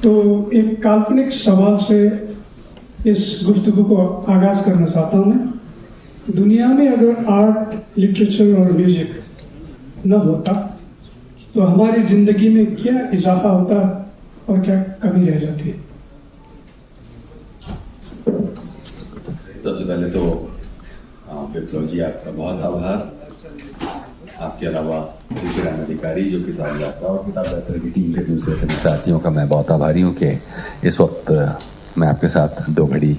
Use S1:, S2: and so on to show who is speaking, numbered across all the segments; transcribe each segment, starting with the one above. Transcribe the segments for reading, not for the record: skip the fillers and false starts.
S1: तो एक काल्पनिक सवाल से इस गुफ्तगू को आगाज करना चाहता हूं मैं। दुनिया में अगर आर्ट, लिटरेचर और म्यूजिक न होता तो हमारी जिंदगी में क्या इजाफा होता और क्या कमी रह जाती है?
S2: सबसे पहले तो विप्लव जी आपका बहुत आभार। आपके अलावा किरण अधिकारी जो किताब यात्रा और किताब यात्रा की टीम के दूसरे सभी साथियों का मैं बहुत आभारी हूँ कि इस वक्त मैं आपके साथ 2 घड़ी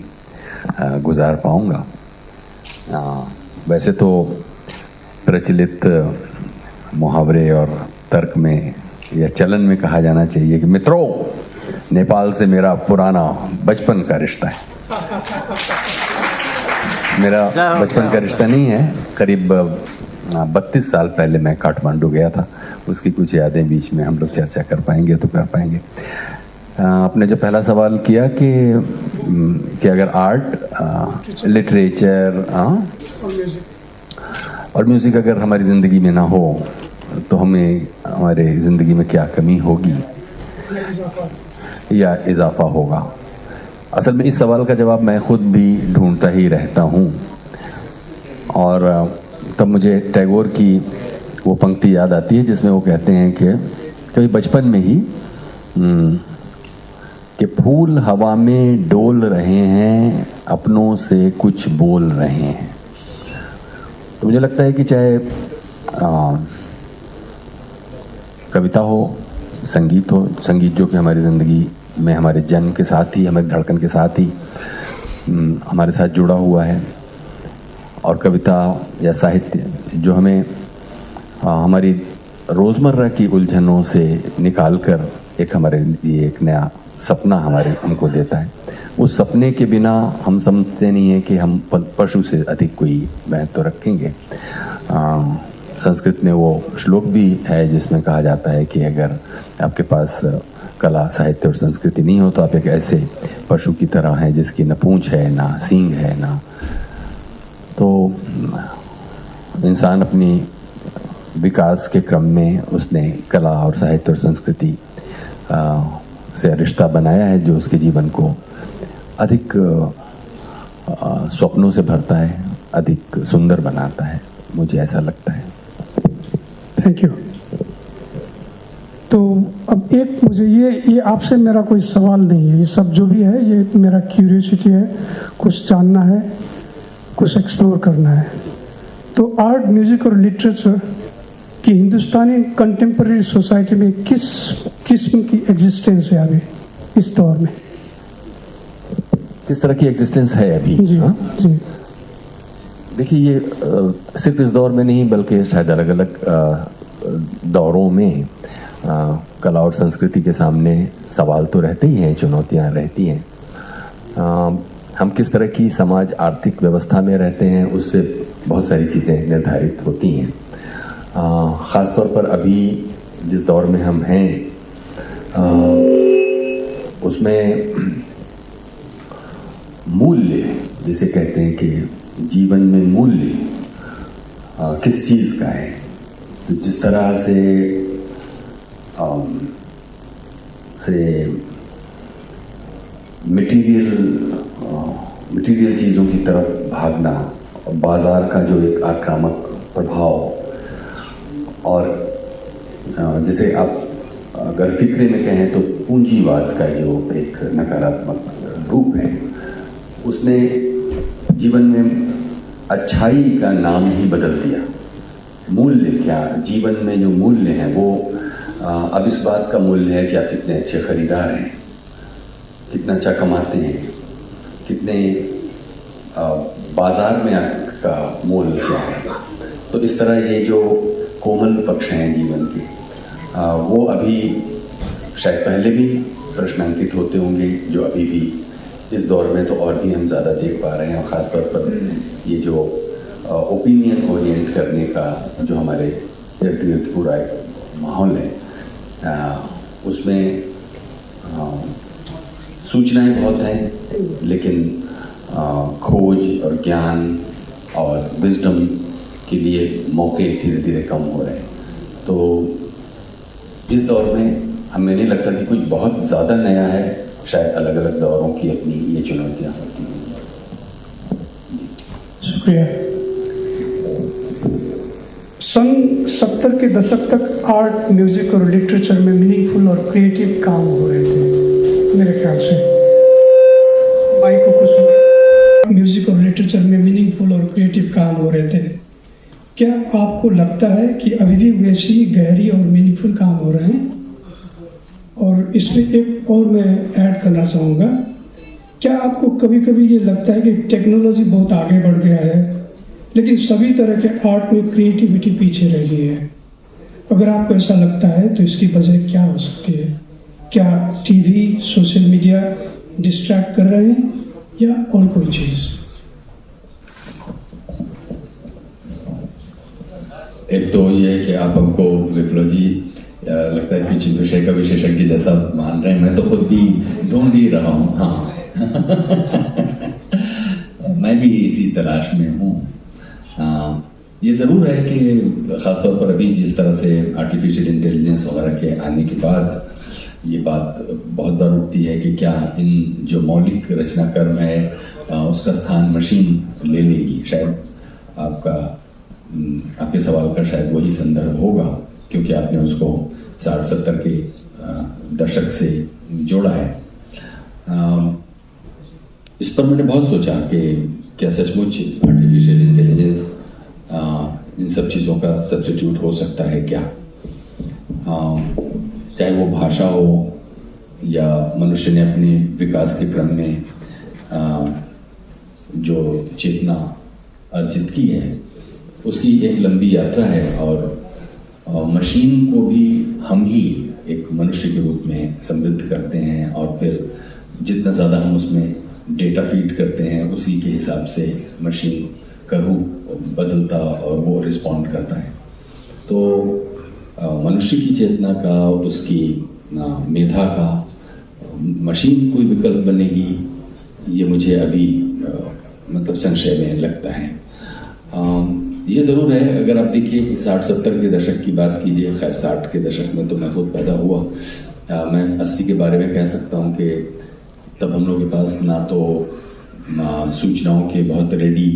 S2: गुजार पाऊंगा। वैसे तो प्रचलित मुहावरे और तर्क में या चलन में कहा जाना चाहिए कि मित्रों, नेपाल से मेरा पुराना बचपन का रिश्ता है। मेरा बचपन का रिश्ता नहीं है, करीब 32 साल पहले मैं काठमांडू गया था। उसकी कुछ यादें बीच में हम लोग चर्चा कर पाएंगे तो कर पाएंगे। आपने जो पहला सवाल किया कि अगर आर्ट, लिटरेचर और म्यूज़िक अगर हमारी ज़िंदगी में ना हो तो हमें हमारे ज़िंदगी में क्या कमी होगी या इजाफा होगा। असल में इस सवाल का जवाब मैं खुद भी ढूंढता ही रहता हूँ। और तब मुझे टैगोर की वो पंक्ति याद आती है जिसमें वो कहते हैं कि कभी बचपन में ही कि फूल हवा में डोल रहे हैं, अपनों से कुछ बोल रहे हैं। तो मुझे लगता है कि चाहे कविता हो, संगीत हो, संगीत जो कि हमारी ज़िंदगी में हमारे जन्म के साथ ही, हमारी धड़कन के साथ ही हमारे साथ जुड़ा हुआ है, और कविता या साहित्य जो हमें हमारी रोज़मर्रा की उलझनों से निकाल कर एक हमारे लिए एक नया सपना हमको देता है। उस सपने के बिना हम समझते नहीं है कि हम पशु से अधिक कोई महत्व रखेंगे। संस्कृत में वो श्लोक भी है जिसमें कहा जाता है कि अगर आपके पास कला, साहित्य और संस्कृति नहीं हो तो आप एक ऐसे पशु की तरह हैं जिसकी न पूंछ है, ना सींग है, ना। तो इंसान अपनी विकास के क्रम में उसने कला और साहित्य और संस्कृति से रिश्ता बनाया है जो उसके जीवन को अधिक स्वप्नों से भरता है, अधिक सुंदर बनाता है। मुझे ऐसा लगता है।
S1: Thank you. तो अब एक मुझे ये आपसे मेरा कोई सवाल नहीं है, ये सब जो भी है ये मेरा क्यूरियोसिटी है, कुछ जानना है, कुछ एक्सप्लोर करना है। तो आर्ट, म्यूजिक और लिटरेचर की हिंदुस्तानी कंटेम्पररी सोसाइटी में किस किस्म की एग्जिस्टेंस है अभी इस दौर में?
S2: किस तरह की एग्जिस्टेंस है अभी?
S1: जी, जी।
S2: देखिए, ये सिर्फ इस दौर में नहीं बल्कि शायद अलग अलग दौरों में कला और संस्कृति के सामने सवाल तो रहते ही हैं, चुनौतियां रहती हैं। हम किस तरह की समाज आर्थिक व्यवस्था में रहते हैं उससे बहुत सारी चीज़ें निर्धारित होती हैं। ख़ासतौर पर अभी जिस दौर में हम हैं उसमें मूल्य, जिसे कहते हैं कि जीवन में मूल्य किस चीज़ का है, तो जिस तरह से मटेरियल चीज़ों की तरफ भागना, बाजार का जो एक आक्रामक प्रभाव, और जिसे आप अगर फिक्रे में कहें तो पूंजीवाद का जो एक नकारात्मक रूप है, उसने जीवन में अच्छाई का नाम ही बदल दिया। मूल्य क्या, जीवन में जो मूल्य हैं वो अब इस बात का मूल्य है कि आप कितने अच्छे खरीदार हैं, कितना अच्छा कमाते हैं, कितने बाजार में आपका मोल क्या है। तो इस तरह ये जो कोमल पक्ष हैं जीवन के, वो अभी शायद पहले भी प्रश्नांकित होते होंगे, जो अभी भी इस दौर में तो और भी हम ज़्यादा देख पा रहे हैं। और ख़ासतौर पर ये जो ओपिनियन ओरिएंट करने का जो हमारे इर्द गिर्द पूरा एक माहौल है, उसमें सूचनाएं बहुत हैं, लेकिन खोज और ज्ञान और विजडम के लिए मौके धीरे धीरे कम हो रहे हैं। तो इस दौर में हमें नहीं लगता कि कुछ बहुत ज़्यादा नया है, शायद अलग अलग दौरों की अपनी ये चुनौतियाँ होती हैं।
S1: शुक्रिया। सन 70 के दशक तक आर्ट, म्यूजिक और लिटरेचर में मीनिंगफुल और क्रिएटिव काम हो रहे थे मेरे ख्याल से। माइक को कुछ म्यूजिक और लिटरेचर में मीनिंगफुल और क्रिएटिव काम हो रहे थे। क्या आपको लगता है कि अभी भी वैसी ही गहरी और मीनिंगफुल काम हो रहे हैं? और इसमें एक और मैं ऐड करना चाहूँगा, क्या आपको कभी कभी ये लगता है कि टेक्नोलॉजी बहुत आगे बढ़ गया है लेकिन सभी तरह के आर्ट में क्रिएटिविटी पीछे रह गई है? अगर आपको ऐसा लगता है तो इसकी वजह क्या हो सकती है? क्या टीवी, सोशल मीडिया डिस्ट्रैक्ट कर रहे हैं या और कोई चीज़?
S3: एक तो ये है कि आप हमको विप्लव जी लगता है कुछ विषय का विशेषज्ञ जैसा मान रहे हैं। मैं तो खुद भी ढूंढ ही रहा हूँ। हाँ मैं भी इसी तलाश में हूँ। ये ज़रूर है कि ख़ासतौर पर अभी जिस तरह से आर्टिफिशियल इंटेलिजेंस वगैरह के आने के बाद ये बात बहुत बार उठती है कि क्या इन जो मौलिक रचना कर्म है उसका स्थान मशीन ले लेगी। शायद आपके सवाल का शायद वही संदर्भ होगा, क्योंकि आपने उसको 60-70 के दशक से जोड़ा है। इस पर मैंने बहुत सोचा कि क्या सचमुच आर्टिफिशियल इंटेलिजेंस इन सब चीज़ों का सब्स्टिट्यूट हो सकता है क्या? चाहे वो भाषा हो या मनुष्य ने अपने विकास के क्रम में जो चेतना अर्जित की है उसकी एक लंबी यात्रा है, और मशीन को भी हम ही एक मनुष्य के रूप में समृद्ध करते हैं, और फिर जितना ज़्यादा हम उसमें डेटा फीड करते हैं उसी के हिसाब से मशीन का रूप बदलता और वो रिस्पॉन्ड करता है। तो मनुष्य की चेतना का, उसकी मेधा का मशीन कोई विकल्प बनेगी, ये मुझे अभी मतलब संशय में लगता है। ये ज़रूर है, अगर आप देखिए 60-70 के दशक की बात कीजिए, खैर 60 के दशक में तो मैं खुद पैदा हुआ। मैं 80 के बारे में कह सकता हूँ कि तब हम लोग के पास ना तो सूचनाओं के बहुत रेडी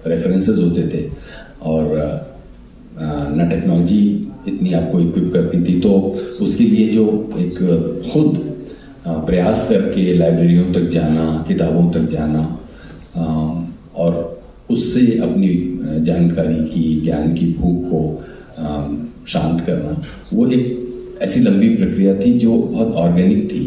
S3: रेफरेंसेस होते थे और ना टेक्नोलॉजी इतनी आपको इक्विप करती थी। तो उसके लिए जो एक खुद प्रयास करके लाइब्रेरियों तक जाना, किताबों तक जाना और उससे अपनी जानकारी की, ज्ञान की भूख को शांत करना, वो एक ऐसी लंबी प्रक्रिया थी जो बहुत ऑर्गेनिक थी,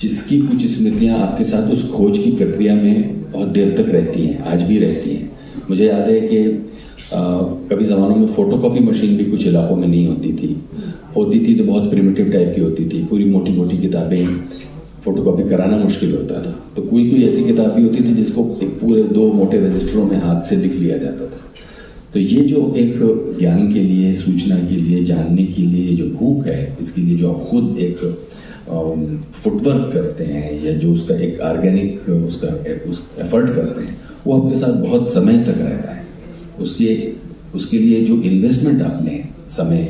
S3: जिसकी कुछ स्मृतियाँ आपके साथ उस खोज की प्रक्रिया में बहुत देर तक रहती हैं, आज भी रहती हैं। मुझे याद है कि कभी ज़मानों में फोटोकॉपी मशीन भी कुछ इलाकों में नहीं होती थी तो बहुत प्रिमिटिव टाइप की होती थी। पूरी मोटी मोटी किताबें फोटोकॉपी कराना मुश्किल होता था, तो कोई ऐसी किताब भी होती थी जिसको एक पूरे 2 मोटे रजिस्टरों में हाथ से लिख लिया जाता था। तो ये जो एक ज्ञान के लिए, सूचना के लिए, जानने के लिए जो भूख है, इसके लिए जो आप खुद एक फुटवर्क करते हैं या जो उसका एक ऑर्गेनिक उसका एफर्ट करते हैं, वो आपके साथ बहुत समय तक रहता है। उसके लिए जो इन्वेस्टमेंट आपने समय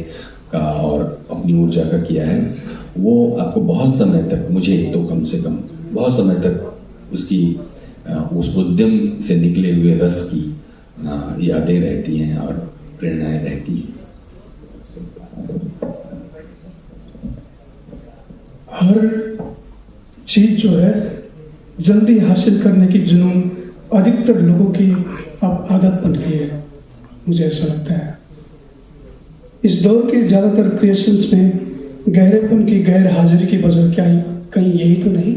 S3: का और अपनी ऊर्जा का किया है, वो आपको बहुत समय तक, मुझे तो कम से कम बहुत समय तक उस उद्यम से निकले हुए रस की यादें रहती हैं और प्रेरणाएं रहती हैं।
S1: हर चीज जो है जल्दी हासिल करने की जुनून अधिकतर लोगों की अब आदत बन गई है, मुझे ऐसा लगता है। इस दौर के ज्यादातर क्रिएशंस में गहरेपन की गैर हाजिरी की वजह क्या कहीं यही तो नहीं?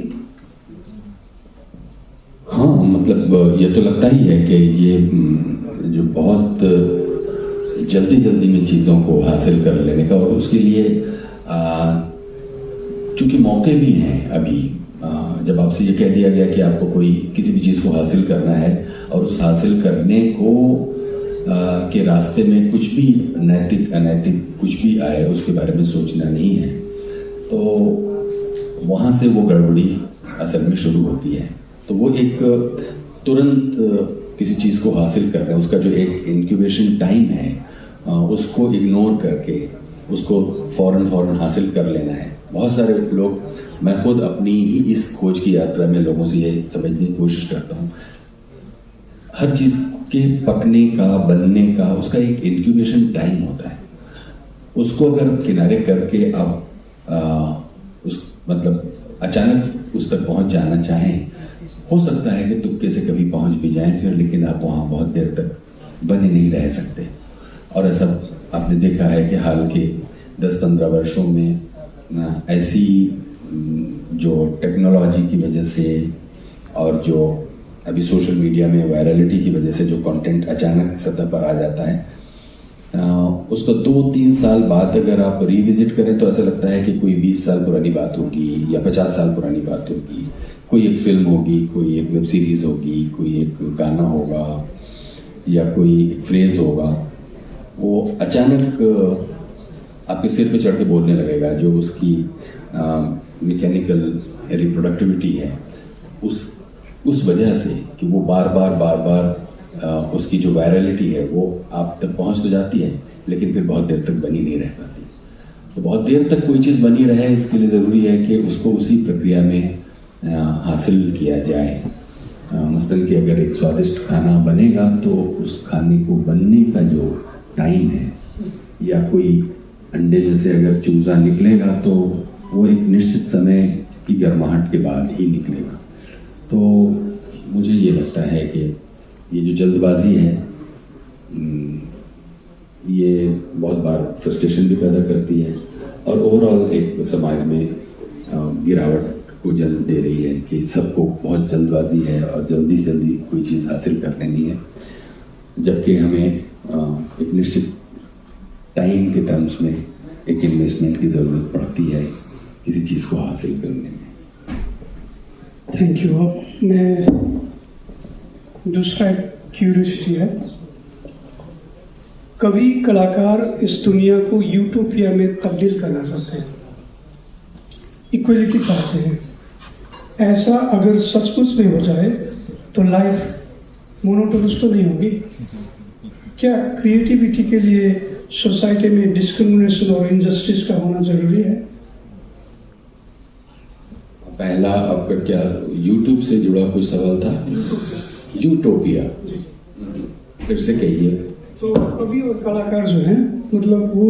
S3: हाँ, मतलब ये तो लगता ही है कि ये जो बहुत जल्दी में चीज़ों को हासिल कर लेने का, और उसके लिए चूंकि मौके भी हैं अभी, जब आपसे ये कह दिया गया कि आपको कोई किसी भी चीज़ को हासिल करना है और उस हासिल करने को के रास्ते में कुछ भी नैतिक अनैतिक कुछ भी आए उसके बारे में सोचना नहीं है, तो वहाँ से वो गड़बड़ी असल में शुरू होती है। तो वो एक तुरंत किसी चीज़ को हासिल करना, उसका जो एक इंक्यूबेशन टाइम है उसको इग्नोर करके उसको फौरन हासिल कर लेना है। बहुत सारे लोग, मैं खुद अपनी ही इस खोज की यात्रा में लोगों से ये समझने की कोशिश करता हूँ, हर चीज़ के पकने का, बनने का उसका एक इंक्यूबेशन टाइम होता है। उसको अगर किनारे करके आप मतलब अचानक उस तक पहुंच जाना चाहें, हो सकता है कि तुक्के से कभी पहुंच भी जाएं फिर, लेकिन आप वहां बहुत देर तक बने नहीं रह सकते। और ऐसा आपने देखा है कि हाल के 10-15 वर्षों में ऐसी जो टेक्नोलॉजी की वजह से और जो अभी सोशल मीडिया में वायरलिटी की वजह से जो कंटेंट अचानक सतह पर आ जाता है, उसको 2-3 साल बाद अगर आप रिविजिट करें तो ऐसा लगता है कि कोई 20 साल पुरानी बात होगी या 50 साल पुरानी बात होगी। कोई एक फिल्म होगी, कोई एक वेब सीरीज होगी, कोई एक गाना होगा या कोई एक फ्रेज होगा, वो अचानक आपके सिर पे चढ़ के बोलने लगेगा। जो उसकी मैकेनिकल रिप्रोडक्टिविटी है उस वजह से कि वो बार बार उसकी जो वायरलिटी है वो आप तक पहुंच तो जाती है, लेकिन फिर बहुत देर तक बनी नहीं रह पाती। तो बहुत देर तक कोई चीज़ बनी रहे, इसके लिए ज़रूरी है कि उसको उसी प्रक्रिया में हासिल किया जाए। मसलन कि अगर एक स्वादिष्ट खाना बनेगा तो उस खाने को बनने का जो टाइम है, या कोई अंडे में से अगर चूजा निकलेगा तो वो एक निश्चित समय की गर्माहट के बाद ही निकलेगा। तो मुझे ये लगता है कि ये जो जल्दबाजी है ये बहुत बार फ्रस्ट्रेशन भी पैदा करती है और ओवरऑल एक समाज में गिरावट को जन्म दे रही है कि सबको बहुत जल्दबाजी है और जल्दी से जल्दी कोई चीज़ हासिल कर लेनी है, जबकि हमें एक निश्चित टाइम के टर्म्स में एक इन्वेस्टमेंट की ज़रूरत पड़ती है किसी चीज़ को हासिल करने में।
S1: Thank you. अब मैं दूसरा क्यूरियोसिटी है, कभी कलाकार इस दुनिया को यूटोपिया में तब्दील करना चाहते हैं, इक्वलिटी चाहते हैं। ऐसा अगर सचमुच में हो जाए तो लाइफ मोनोटोनस तो नहीं होगी। क्या क्रिएटिविटी के लिए सोसाइटी में डिस्क्रिमिनेशन और इनजस्टिस का होना जरूरी है?
S3: पहला आपका क्या यूट्यूब से जुड़ा कोई सवाल था? यूटोपिया, फिर से कहिए।
S1: तो अभी वो कलाकार जो हैं, मतलब वो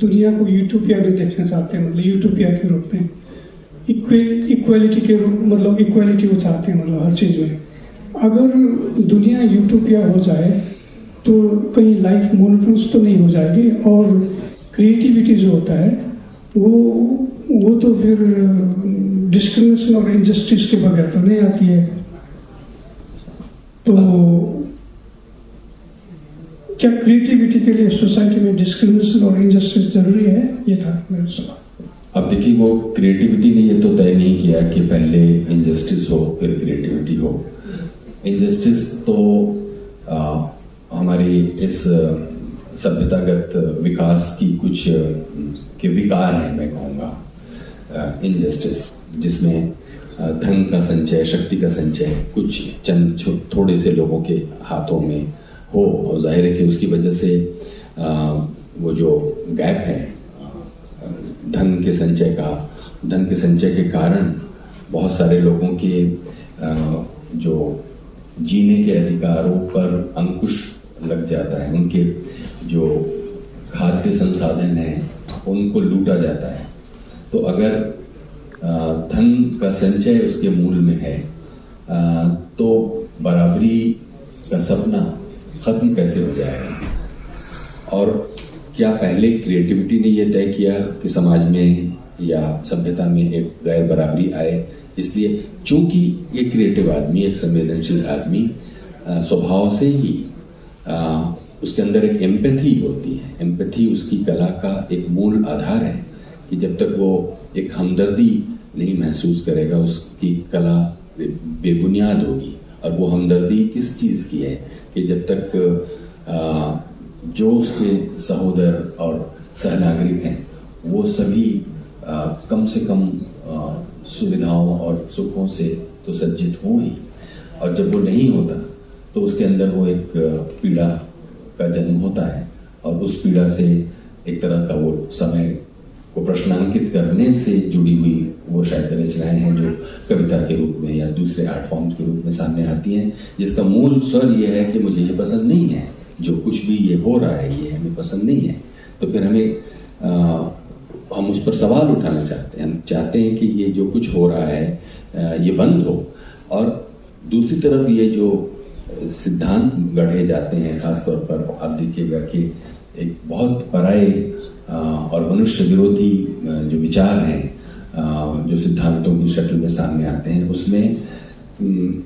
S1: दुनिया को यूटोपिया में देखना चाहते हैं, मतलब यूटोपिया के रूप में, इक्वलिटी के रूप, मतलब इक्वलिटी वो चाहते हैं, मतलब हर चीज में। अगर दुनिया यूटोपिया हो जाए तो कहीं लाइफ मोनोटोनस तो नहीं हो जाएगी, और क्रिएटिविटी जो होता है वो तो फिर डिस्क्रिमिनेशन और इनजस्टिस के बगैर तो नहीं आती है। तो क्या क्रिएटिविटी के लिए सोसाइटी में डिस्क्रिमिनेशन और इनजस्टिस जरूरी है? ये था मेरा सवाल।
S3: अब देखिए, वो क्रिएटिविटी ने ये तो तय नहीं किया कि पहले इनजस्टिस हो फिर क्रिएटिविटी हो। इनजस्टिस तो हमारी इस सभ्यतागत विकास की कुछ के विकार हैं, मैं कहूँगा। इनजस्टिस जिसमें धन का संचय, शक्ति का संचय कुछ चंद थोड़े से लोगों के हाथों में हो, और जाहिर है कि उसकी वजह से वो जो गैप है धन के संचय के कारण बहुत सारे लोगों के जो जीने के अधिकारों पर अंकुश लग जाता है, उनके जो खाद्य संसाधन हैं उनको लूटा जाता है। तो अगर धन का संचय उसके मूल में है तो बराबरी का सपना खत्म कैसे हो जाएगा? और क्या पहले क्रिएटिविटी ने यह तय किया कि समाज में या सभ्यता में एक गैर बराबरी आए? इसलिए चूंकि एक क्रिएटिव आदमी, एक संवेदनशील आदमी स्वभाव से ही उसके अंदर एक एम्पैथी होती है। एम्पैथी उसकी कला का एक मूल आधार है कि जब तक वो एक हमदर्दी नहीं महसूस करेगा उसकी कला बेबुनियाद होगी। और वो हमदर्दी किस चीज़ की है कि जब तक जो उसके सहोदर और सहनागरिक हैं वो सभी कम से कम सुविधाओं और सुखों से तो सज्जित हों ही, और जब वो नहीं होता तो उसके अंदर वो एक पीड़ा का जन्म होता है, और उस पीड़ा से एक तरह का वो समय को प्रश्नांकित करने से जुड़ी हुई वो शायद रचनाएं हैं जो कविता के रूप में या दूसरे आर्ट फॉर्म्स के रूप में सामने आती हैं, जिसका मूल स्वर ये है कि मुझे ये पसंद नहीं है, जो कुछ भी ये हो रहा है ये हमें पसंद नहीं है। तो फिर हम उस पर सवाल उठाना चाहते हैं, हम चाहते हैं कि ये जो कुछ हो रहा है ये बंद हो। और दूसरी तरफ ये जो सिद्धांत गढ़े जाते हैं, खासतौर पर आप देखिएगा कि एक बहुत पराये और मनुष्य विरोधी जो विचार हैं जो सिद्धांतों की शक्ल में सामने आते हैं, उसमें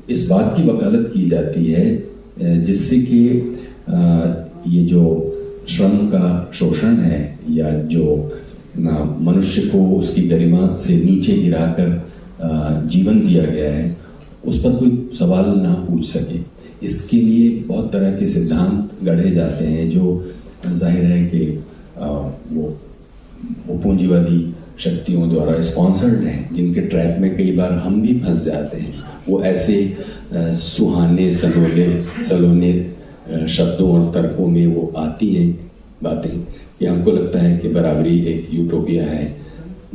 S3: इस बात की वकालत की जाती है जिससे कि ये जो श्रम का शोषण है या जो मनुष्य को उसकी गरिमा से नीचे गिराकर जीवन दिया गया है उस पर कोई सवाल ना पूछ सके, इसके लिए बहुत तरह के सिद्धांत गढ़े जाते हैं जो जाहिर है कि वो पूंजीवादी शक्तियों द्वारा स्पॉन्सर्ड हैं, जिनके ट्रैप में कई बार हम भी फंस जाते हैं। वो ऐसे सुहाने सलोने शब्दों और तर्कों में वो आती हैं बातें कि हमको लगता है कि बराबरी एक यूटोपिया है।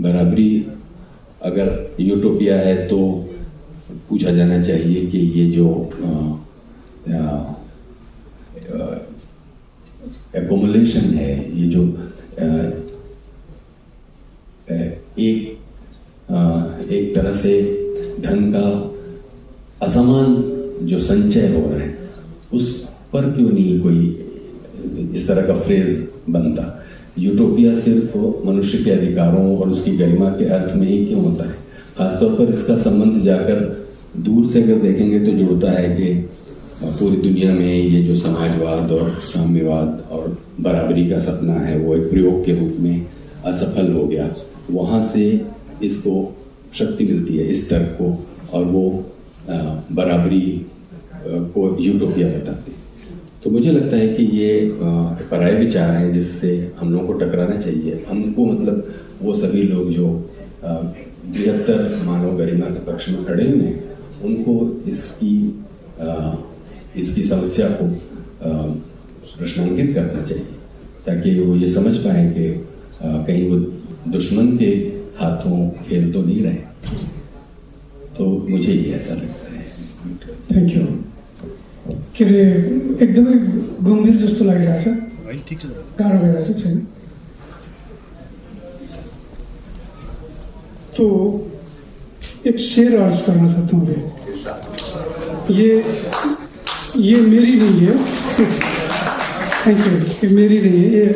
S3: बराबरी अगर यूटोपिया है तो पूछा जाना चाहिए कि ये जो एकोमुलेशन है, ये जो एक तरह से धन का असमान जो संचय हो रहा है उस पर क्यों नहीं कोई इस तरह का फ्रेज बनता। यूटोपिया सिर्फ मनुष्य के अधिकारों और उसकी गरिमा के अर्थ में ही क्यों होता है। खासतौर पर इसका संबंध जाकर दूर से अगर देखेंगे तो जुड़ता है कि पूरी दुनिया में ये जो समाजवाद और साम्यवाद और बराबरी का सपना है वो एक प्रयोग के रूप में असफल हो गया। वहाँ से इसको शक्ति मिलती है इस तर्क को, और वो बराबरी को यूटोपिया बताते हैं। तो मुझे लगता है कि ये पराये विचार हैं जिससे हम लोगों को टकराना चाहिए। हमको मतलब वो सभी लोग जो बृहत्तर मानव गरिमा के पक्ष में खड़े हुए हैं उनको इसकी समस्या को प्रश्नांकित करना चाहिए ताकि वो ये समझ पाए कि कहीं वो दुश्मन के हाथों खेल तो नहीं रहे। तो मुझे ये ऐसा लगता है।
S1: Thank you. के अरे एकदमै गम्भीर जस्तो लागिरहेछ, गाह्रो भइरहेछ छैन। तो एक शेर अर्ज करना चाहता हूँ मैं। ये मेरी नहीं है। Thank you. ये मेरी नहीं है,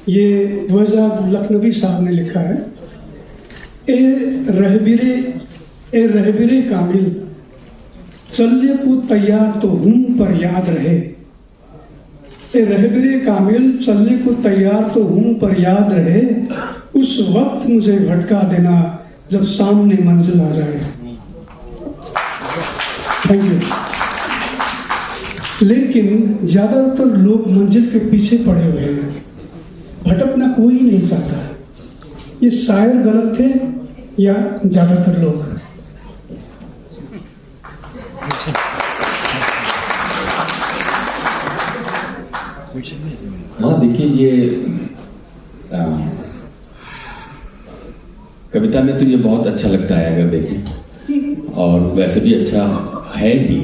S1: ये वजाद लखनवी साहब ने लिखा है। ए रहबीरे कामिल चलने को तैयार तो हूं पर याद रहे। ए रहबीरे कामिल चलने को तैयार तो हूं पर याद रहे। उस वक्त मुझे भटका देना जब सामने मंजिल आ जाए। Thank you. लेकिन ज्यादातर लोग मंजिल के पीछे पड़े हुए हैं, भटकना कोई नहीं चाहता। ये शायर गलत थे या ज्यादातर लोग?
S3: हाँ देखिए, ये कविता में तो ये बहुत अच्छा लगता है अगर देखें, और वैसे भी अच्छा है ही।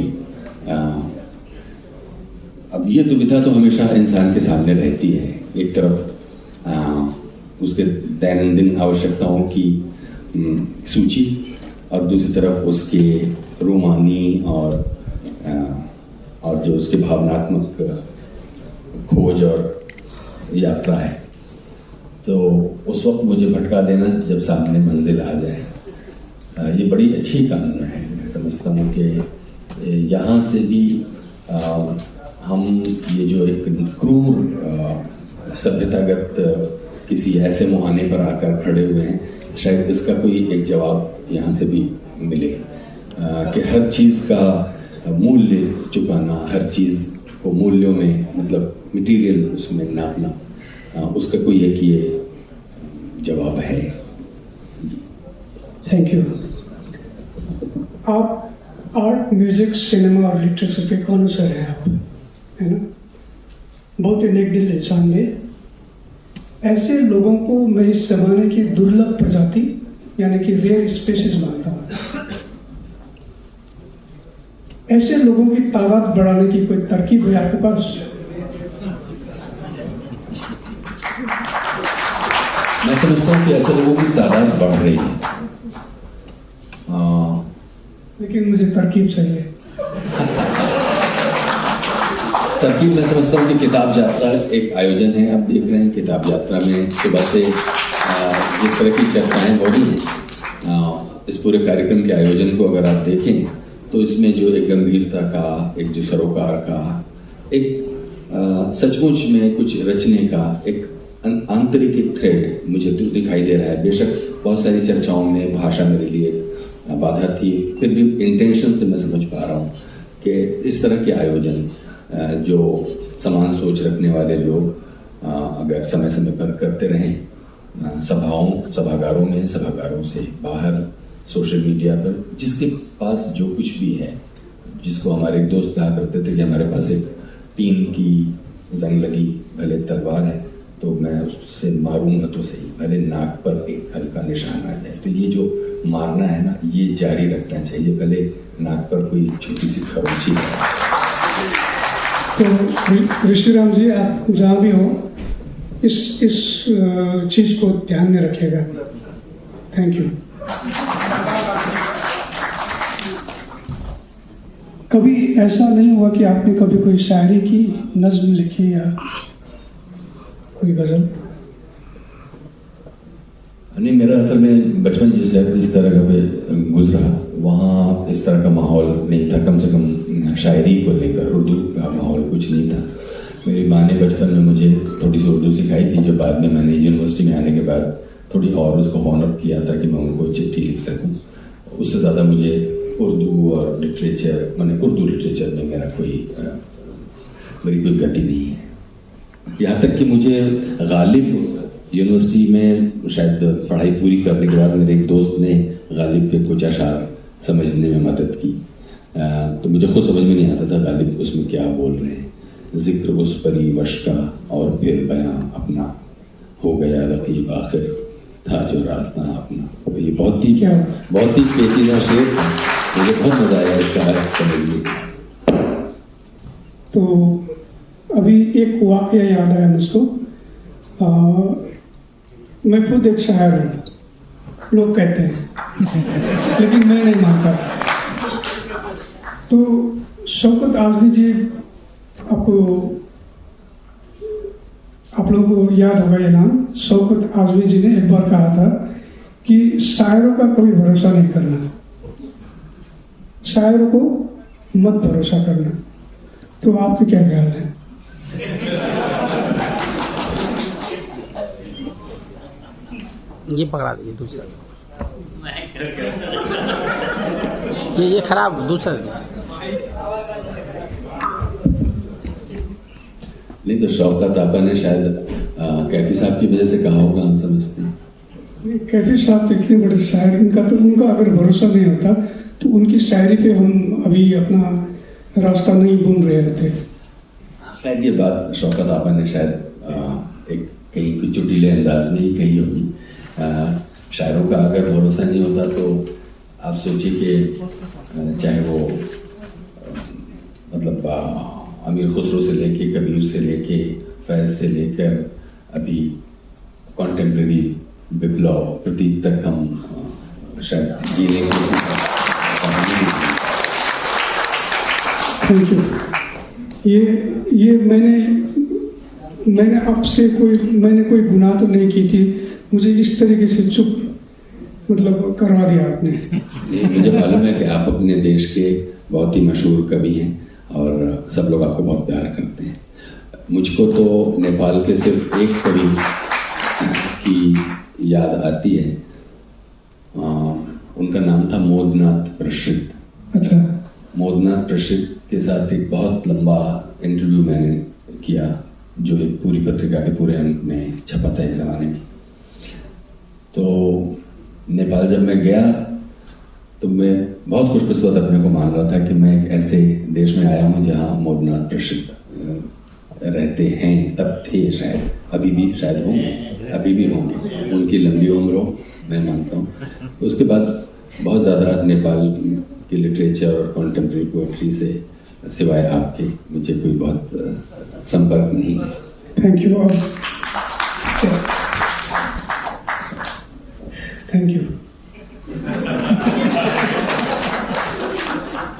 S3: अब ये दुविधा तो हमेशा इंसान के सामने रहती है। एक तरफ उसके दैनंदिन आवश्यकताओं की सूची और दूसरी तरफ उसके रूमानी और जो उसके भावनात्मक खोज और यात्रा है। तो उस वक्त मुझे भटका देना जब सामने मंजिल आ जाए, ये बड़ी अच्छी कानून है। मैं समझता हूँ कि यहाँ से भी हम ये जो एक क्रूर सभ्यतागत किसी ऐसे मुहाने पर आकर खड़े हुए हैं, शायद इसका कोई एक जवाब यहाँ से भी मिले कि हर चीज़ का मूल्य चुकाना, हर चीज़ को मूल्यों में मतलब मटेरियल उसमें नापना, उसका कोई एक ये जवाब है।
S1: Thank you. आप आर्ट, म्यूजिक, सिनेमा और लिटरेचर के कॉन्सर हैं आप, है ना? बहुत ही नेक दिल इंसान ने ऐसे लोगों को मैं इस जमाने की दुर्लभ प्रजाति यानी कि रेयर स्पेसीज मानता हूं। ऐसे लोगों की तादाद बढ़ाने की कोई तरकीब है आपके पास?
S3: मैं समझता हूँ कि ऐसे लोगों की तादाद बढ़ रही है,
S1: लेकिन मुझे तरकीब चाहिए।
S3: तरकीब मैं समझता हूँ कि किताब यात्रा एक आयोजन है। आप देख रहे हैं किताब यात्रा में सुबह से जिस तरह की चर्चाएं हो रही हैं, इस पूरे कार्यक्रम के आयोजन को अगर आप देखें तो इसमें जो एक गंभीरता का, एक जो सरोकार का, एक सचमुच में कुछ रचने का एक आंतरिक एक थ्रेड मुझे तो दिखाई दे रहा है। बेशक बहुत सारी चर्चाओं में भाषा मेरे लिए बाधा थी, फिर भी इंटेंशन से मैं समझ पा रहा हूँ कि इस तरह के आयोजन जो समान सोच रखने वाले लोग अगर समय समय पर करते रहें, सभागारों में, सभागारों से बाहर, सोशल मीडिया पर, जिसके पास जो कुछ भी है, जिसको हमारे एक दोस्त कहा करते थे कि हमारे पास एक टीम की जंग लगी भले तलवार है, तो मैं उससे मारूंगा तो सही, भले नाक पर एक हल्का निशान आ जाए। तो ये जो मारना है ना, ये जारी रखना चाहिए, भले नाक पर कोई छोटी सी खरोंची है।
S1: तो ऋषिराम जी, आप जहाँ भी हो इस चीज को ध्यान में रखिएगा। Thank you. कभी ऐसा नहीं हुआ कि आपने कभी कोई शायरी की, नज्म लिखी या कोई गजल?
S3: नहीं, मेरा असल में बचपन जिस तरह का गुजरा, वहाँ इस तरह का माहौल नहीं था, कम से कम शायरी को लेकर उर्दू का माहौल कुछ नहीं था। मेरी माँ ने बचपन में मुझे थोड़ी सी उर्दू सिखाई थी, जो बाद में मैंने यूनिवर्सिटी में आने के बाद थोड़ी और उसको हॉनर किया था कि मैं उनको चिट्ठी लिख सकूं। उससे ज़्यादा मुझे उर्दू और लिटरेचर, मैंने उर्दू लिटरेचर में मेरी कोई गति नहीं है। यहाँ तक कि मुझे गालिब यूनिवर्सिटी में शायद पढ़ाई पूरी करने के बाद मेरे एक दोस्त ने गालिब के कुछ अशार समझने में मदद की, तो मुझे खुद समझ में नहीं आता था गालिब उसमें क्या बोल रहे हैं। जिक्र उस परी वश का और फिर बयां अपना, हो गया रकीब आखिर था जो रास्ता अपना। तो ये बहुत ही पेचीदा शेर था, मुझे बहुत मजा आया इसका अर्थ समझने।
S1: तो अभी एक वाकया याद आया मुझको। मैं खुद एक शायर हूँ, लोग कहते हैं, लेकिन मैं नहीं मानता। तो शौकत आजमी जी, आप लोगों को याद होगा ये नाम। शौकत आजमी जी ने एक बार कहा था कि शायरों का कभी भरोसा नहीं करना, शायरों को मत भरोसा करना। तो आपके क्या ख्याल है?
S4: ये पकड़ा दीजिए दूसरा, ये खराब दूसरा।
S3: नहीं तो शौकत आपा ने शायद कैफी साहब की वजह से कहा होगा, हम समझते हैं।
S1: कैफी साहब तो इतने बड़े शायर, उनका अगर भरोसा नहीं होता तो उनकी शायरी पे हम अभी अपना रास्ता नहीं बुन रहे होते।
S3: खैर, ये बात शौकत आपा ने शायद एक कहीं कुछ चुटीले अंदाज में ही कही होगी। शायरों का अगर भरोसा नहीं होता तो आप सोचिए कि चाहे वो मतलब अमीर खुसरो से लेके, कबीर से लेके, फैज से लेकर अभी कॉन्टेम्प्रेरी विप्लव प्रतीक तक हम शायद जीने की
S1: थैंक यू। ये मैंने आपसे कोई गुनाह तो नहीं की थी, मुझे इस तरीके से चुप मतलब करवा दिया आपने।
S3: मुझे मालूम है कि आप अपने देश के बहुत ही मशहूर कवि हैं और सब लोग आपको बहुत प्यार करते हैं। मुझको तो नेपाल के सिर्फ एक कवि की याद आती है, उनका नाम था मोदनाथ प्रसिद्ध।
S1: अच्छा।
S3: मोदनाथ प्रसिद्ध के साथ एक बहुत लंबा इंटरव्यू मैंने किया, जो एक पूरी पत्रिका के पूरे अंक में छपा था इस जमाने में। तो नेपाल जब मैं गया तो मैं बहुत खुशकिस्मत अपने को मान रहा था कि मैं एक ऐसे देश में आया हूँ जहाँ मोदनाथ प्रसिद्ध रहते हैं, तब थे शायद, अभी भी शायद होंगे, अभी भी होंगे, उनकी लंबी उम्र हो, मैं मानता हूँ। उसके बाद बहुत ज़्यादा नेपाल की लिटरेचर और कॉन्टेम्प्रेरी पोएट्री से सिवाय आपके मुझे कोई बहुत संपर्क नहीं है।
S1: Thank you. Thank you.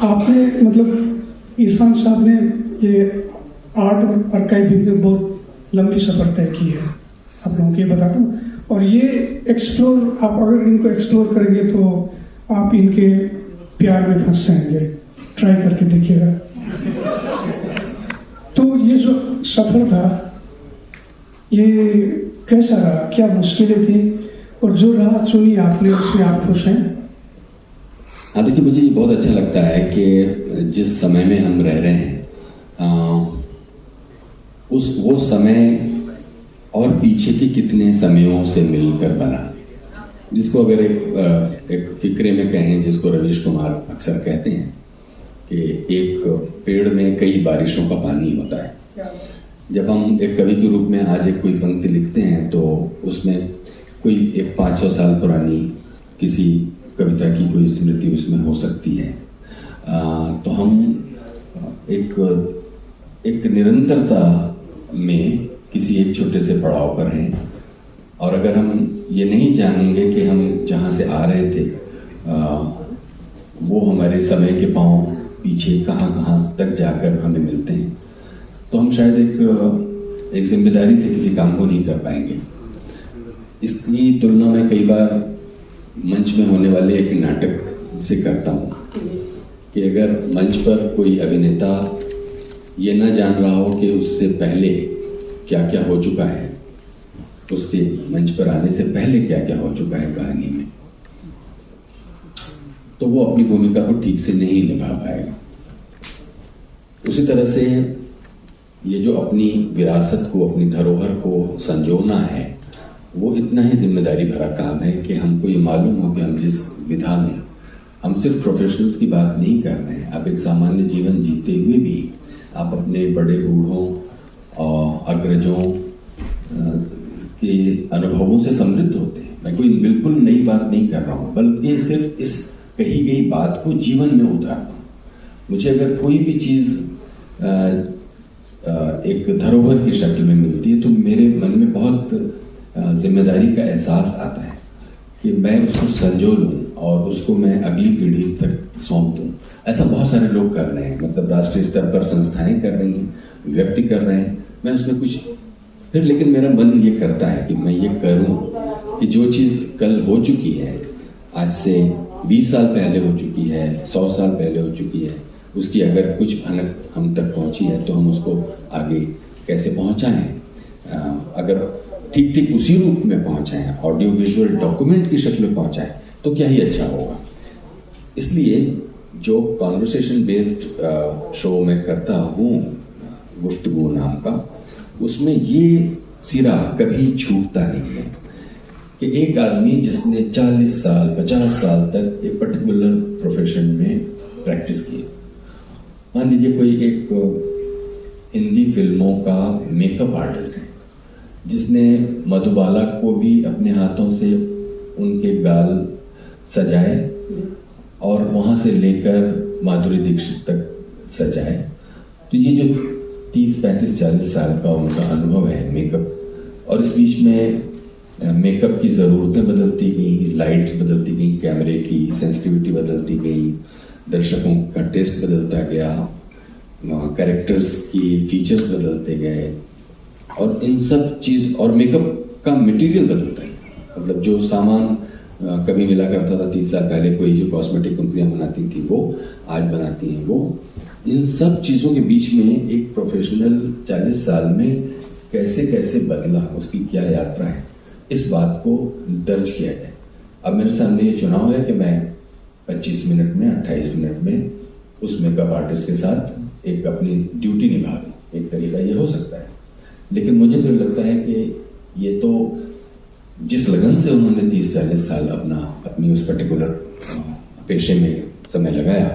S1: आपने मतलब इरफान साहब ने ये आर्ट और आर्काइविंग में बहुत लंबी सफर तय की है, आप लोगों को ये बताता हूँ। और ये एक्सप्लोर, आप अगर इनको एक्सप्लोर करेंगे तो आप इनके प्यार में फंस जाएंगे, ट्राई करके देखिएगा। तो ये जो सफर था ये कैसा रहा, क्या मुश्किलें थी, और जो राह चुनी आपने उसमें आप खुश हैं?
S3: हाँ, देखिए, मुझे ये बहुत अच्छा लगता है कि जिस समय में हम रह रहे हैं वो समय और पीछे के कितने समयों से मिलकर बना, जिसको अगर एक फिक्रे में कहें, जिसको रवीश कुमार अक्सर कहते हैं कि एक पेड़ में कई बारिशों का पानी होता है। जब हम एक कवि के रूप में आज एक कोई पंक्ति लिखते हैं तो उसमें कोई एक 500 साल पुरानी किसी कविता की कोई स्मृति उसमें हो सकती है। तो हम एक निरंतरता में किसी एक छोटे से पड़ाव पर हैं, और अगर हम ये नहीं जानेंगे कि हम जहाँ से आ रहे थे वो हमारे समय के पांव पीछे कहाँ तक जाकर हमें मिलते हैं, तो हम शायद एक जिम्मेदारी से किसी काम को नहीं कर पाएंगे। इसकी तुलना मैं कई बार मंच में होने वाले एक नाटक से करता हूँ कि अगर मंच पर कोई अभिनेता ये ना जान रहा हो कि उससे पहले क्या क्या हो चुका है, उसके मंच पर आने से पहले क्या क्या हो चुका है कहानी में, तो वो अपनी भूमिका को ठीक से नहीं निभा पाएगा। उसी तरह से ये जो अपनी विरासत को, अपनी धरोहर को संजोना है, वो इतना ही जिम्मेदारी भरा काम है कि हमको ये मालूम हो कि हम जिस विधा में, हम सिर्फ प्रोफेशनल्स की बात नहीं कर रहे हैं, आप एक सामान्य जीवन जीते हुए भी आप अपने बड़े बूढ़ों और अग्रजों के अनुभवों से समृद्ध होते हैं। मैं कोई बिल्कुल नई बात नहीं कर रहा हूँ, बल्कि सिर्फ इस कही गई बात को जीवन में उतारता हूँ। मुझे अगर कोई भी चीज़ एक धरोहर की शक्ल में मिलती है तो मेरे मन में बहुत जिम्मेदारी का एहसास आता है कि मैं उसको संजो लूँ और उसको मैं अगली पीढ़ी तक सौंप दूँ। ऐसा बहुत सारे लोग कर रहे हैं, मतलब राष्ट्रीय स्तर पर संस्थाएं कर रही हैं, व्यक्ति कर रहे हैं, मैं उसमें कुछ फिर, लेकिन मेरा मन ये करता है कि मैं ये करूँ कि जो चीज़ कल हो चुकी है, आज से 20 साल पहले हो चुकी है, 100 साल पहले हो चुकी है, उसकी अगर कुछ भनक हम तक पहुंची है तो हम उसको आगे कैसे पहुंचाएं, अगर ठीक ठीक उसी रूप में पहुंचाएं, ऑडियो विजुअल डॉक्यूमेंट की शक्ल में पहुंचाएं, तो क्या ही अच्छा होगा। इसलिए जो कॉन्वर्सेशन बेस्ड शो में करता हूँ, गुफ्तगू नाम का, उसमें ये सिरा कभी छूटता नहीं है कि एक आदमी जिसने 40 साल 50 साल तक एक पर्टिकुलर प्रोफेशन में प्रैक्टिस की, मान लीजिए कोई एक हिंदी फिल्मों का मेकअप आर्टिस्ट है जिसने मधुबाला को भी अपने हाथों से उनके गाल सजाए और वहां से लेकर माधुरी दीक्षित तक सजाए, तो ये जो 30, 35, 40 साल का उनका अनुभव है मेकअप, और इस बीच में मेकअप की ज़रूरतें बदलती गई, लाइट्स बदलती गई, कैमरे की सेंसिटिविटी बदलती गई, दर्शकों का टेस्ट बदलता गया, कैरेक्टर्स की फीचर्स बदलते गए, और इन सब चीज़, और मेकअप का मटेरियल बदलता है, मतलब जो सामान कभी मिला करता था 30 साल पहले, कोई जो कॉस्मेटिक कंपनियां बनाती थी वो आज बनाती हैं वो, इन सब चीज़ों के बीच में एक प्रोफेशनल 40 साल में कैसे कैसे बदला, उसकी क्या यात्रा है, इस बात को दर्ज किया जाए। अब मेरे सामने ये चुनाव है कि मैं 25 मिनट में, 28 मिनट में उस मेकअप आर्टिस्ट के साथ एक अपनी ड्यूटी निभा दूं, एक तरीका ये हो सकता है। लेकिन मुझे तो लगता है कि ये तो जिस लगन से उन्होंने 30-40 साल अपनी उस पर्टिकुलर पेशे में समय लगाया,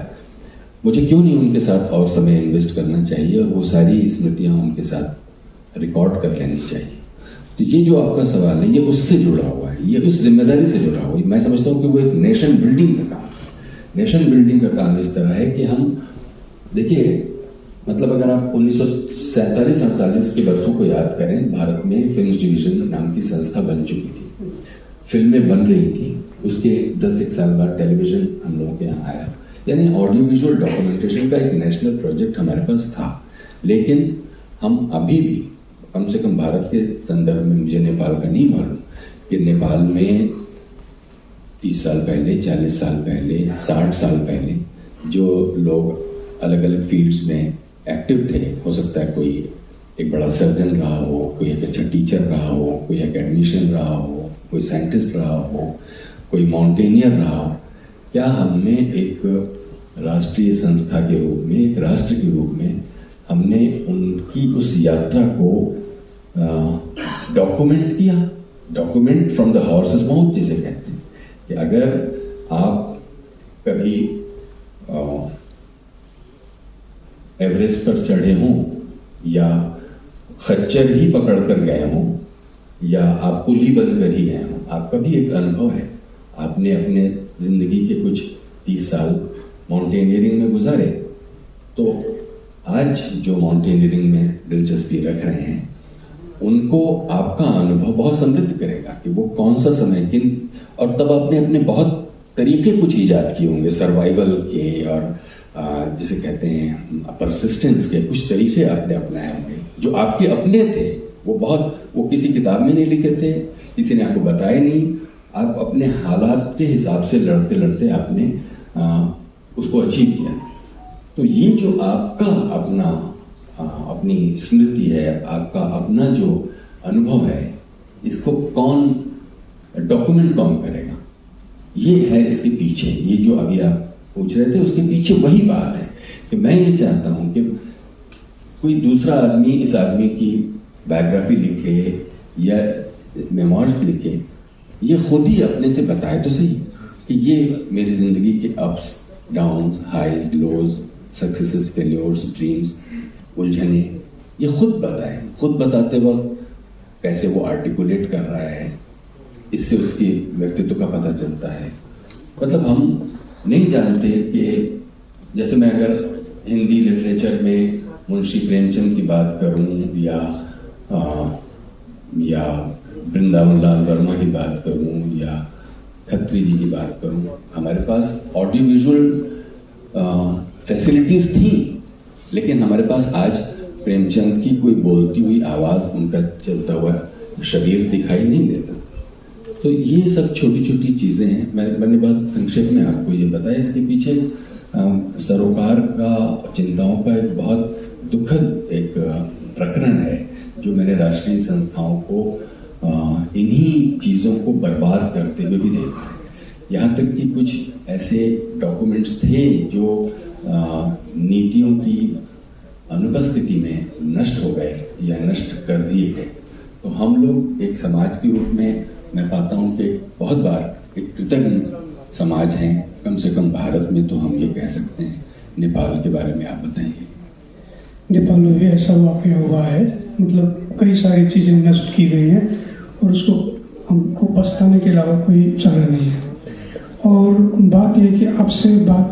S3: मुझे क्यों नहीं उनके साथ और समय इन्वेस्ट करना चाहिए और वो सारी स्मृतियां उनके साथ रिकॉर्ड कर लेनी चाहिए। तो ये जो आपका सवाल है ये उससे जुड़ा हुआ है, ये उस जिम्मेदारी से जुड़ा हुआ है। मैं समझता हूँ कि वो एक नेशन बिल्डिंग का काम है। नेशन बिल्डिंग का काम इस तरह है कि हम देखिए, मतलब अगर आप 1947-48 के वर्षों को याद करें, भारत में फिल्म्स डिवीजन नाम की संस्था बन चुकी थी, फिल्में बन रही थी। उसके 10-1 साल बाद टेलीविजन हम लोगों के यहाँ आया, यानी ऑडियो विजुअल डॉक्यूमेंटेशन का एक नेशनल प्रोजेक्ट हमारे पास था। लेकिन हम अभी भी कम से कम भारत के संदर्भ में, मुझे नेपाल का नहीं मालूम कि नेपाल में 30 साल पहले, 40 साल पहले, 60 साल पहले जो लोग अलग अलग फील्ड्स में एक्टिव थे, हो सकता है कोई एक बड़ा सर्जन रहा हो, कोई एक अच्छा टीचर रहा हो, कोई एकेडमिशियन रहा हो, कोई साइंटिस्ट रहा हो, कोई माउंटेनियर रहा हो, क्या हमने एक राष्ट्रीय संस्था के रूप में, एक राष्ट्र के रूप में हमने उनकी उस यात्रा को डॉक्यूमेंट किया? Document from the horses mouth जिसे कहते हैं, कि अगर आप कभी एवरेस्ट पर चढ़े हों या खच्चर ही पकड़ कर गए हों या आप कुली बनकर ही गए हों, आपका भी एक अनुभव है। आपने अपने जिंदगी के कुछ 30 साल माउंटेनियरिंग में गुजारे, तो आज जो माउंटेनियरिंग में दिलचस्पी रख रहे हैं उनको आपका अनुभव बहुत समृद्ध करेगा कि वो कौन सा समय किन, और तब आपने अपने बहुत तरीके कुछ ईजाद किए होंगे सर्वाइवल के, और जिसे कहते हैं परसिस्टेंस के कुछ तरीके आपने अपनाए होंगे जो आपके अपने थे। वो किसी किताब में नहीं लिखे थे, किसी ने आपको बताए नहीं, आप अपने हालात के हिसाब से लड़ते लड़ते आपने उसको अचीव किया। तो ये जो आपका अपना अपनी स्मृति है, आपका अपना जो अनुभव है, इसको कौन डॉक्यूमेंट कौन करेगा? ये है इसके पीछे, ये जो अभी आप पूछ रहे थे उसके पीछे वही बात है कि मैं ये चाहता हूं कि कोई दूसरा आदमी इस आदमी की बायोग्राफी लिखे या मेमोइर्स लिखे, ये खुद ही अपने से बताए तो सही कि ये मेरी जिंदगी के अप्स डाउन्स, हाइज, लोज, सक्सेसेस, फेल्योर्स, ड्रीम्स, उलझने, ये खुद बताए। खुद बताते वक्त कैसे वो आर्टिकुलेट कर रहा है, इससे उसके व्यक्तित्व का पता चलता है। मतलब हम नहीं जानते कि जैसे मैं अगर हिंदी लिटरेचर में मुंशी प्रेमचंद की बात करूं या वृंदावन लाल वर्मा की बात करूं या खत्री जी की बात करूं, हमारे पास ऑडियो विजुअल फैसिलिटीज थी, लेकिन हमारे पास आज प्रेमचंद की कोई बोलती हुई आवाज, उनका चलता हुआ शरीर दिखाई नहीं देता। तो ये सब छोटी छोटी चीजें हैं। मैंने बहुत संक्षेप में आपको ये बताया। इसके पीछे सरोकार का, चिंताओं का एक बहुत दुखद एक प्रकरण है जो मैंने राष्ट्रीय संस्थाओं को इन्हीं चीजों को बर्बाद करते हुए भी देखा है। यहाँ तक कि कुछ ऐसे डॉक्यूमेंट्स थे जो नीतियों की अनुपस्थिति में नष्ट हो गए या नष्ट कर दिए गए। तो हम लोग एक समाज के रूप में, मैं पाता हूं कि बहुत बार एक कृतज्ञ समाज है, कम से कम भारत में तो हम ये कह सकते हैं। नेपाल के बारे में आप बताइए।
S1: नेपाल में भी ऐसा वाकया हुआ है, मतलब कई सारी चीजें नष्ट की गई हैं और उसको हमको पछताने के अलावा कोई चारा नहीं है। और बात यह कि आपसे बात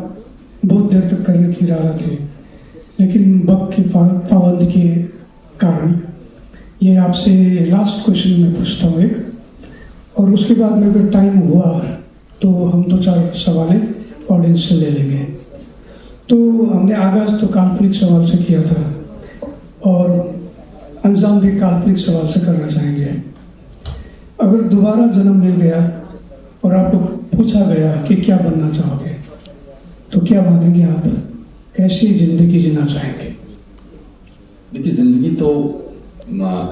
S1: बहुत देर तक करने की इरादा थी, लेकिन वक्त की पाबंदी के कारण ये आपसे लास्ट क्वेश्चन में पूछता हूँ एक, और उसके बाद में अगर टाइम हुआ तो हम 2-4 सवालें ऑडियंस से ले लेंगे। तो हमने आगाज तो काल्पनिक सवाल से किया था और अंजाम भी काल्पनिक सवाल से करना चाहेंगे। अगर दोबारा जन्म मिल गया और आपको पूछा गया कि क्या बनना चाहोगे, तो क्या बनेंगे आप? कैसी जिंदगी जीना चाहेंगे?
S3: देखिए, जिंदगी तो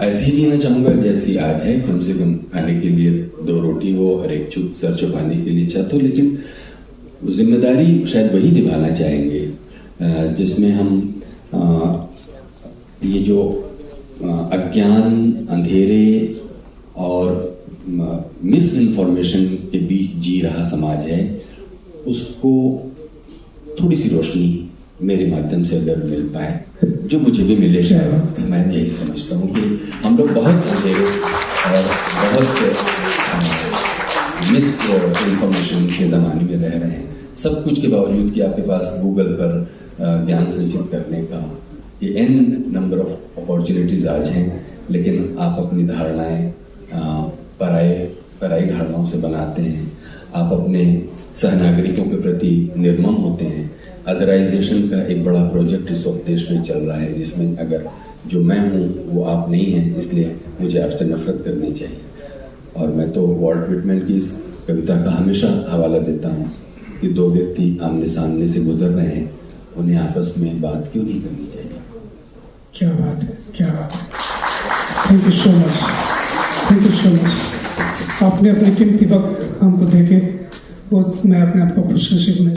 S3: ऐसी ही जीना चाहूंगा जैसी आज है। कम से कम खाने के लिए 2 रोटी हो और एक सर छुपाने के लिए छत हो, लेकिन जिम्मेदारी शायद वही निभाना चाहेंगे जिसमें हम ये जो अज्ञान, अंधेरे और मिस इन्फॉर्मेशन के बीच जी रहा समाज है, उसको थोड़ी सी रोशनी मेरे माध्यम से अगर मिल पाए, जो मुझे भी मिले शायद, मैं यही समझता हूँ कि हम लोग बहुत अंधेरे और बहुत मिस इंफॉर्मेशन के ज़माने में रह रहे हैं। सब कुछ के बावजूद कि आपके पास गूगल पर ज्ञान संचित करने का ये एन नंबर ऑफ अपॉर्चुनिटीज़ आज हैं, लेकिन आप अपनी धारणाएं पराई धारणाओं से बनाते हैं। आप अपने सहनागरिकों के प्रति निर्मम होते हैं। अदराइजेशन का एक बड़ा प्रोजेक्ट इस वक्त देश में चल रहा है, जिसमें अगर जो मैं हूँ वो आप नहीं हैं, इसलिए मुझे आपसे नफरत करनी चाहिए। और मैं तो वॉल्ट व्हिटमैन की इस कविता का हमेशा हवाला देता हूँ कि दो व्यक्ति आमने सामने से गुजर रहे हैं, उन्हें आपस में बात क्यों नहीं करनी चाहिए।
S1: क्या बात है, क्या बात है। Thank you so much, thank you so much. आपने अपने कीमती वक्त हमको देके बहुत, मैं अपने आप को खुश नसीब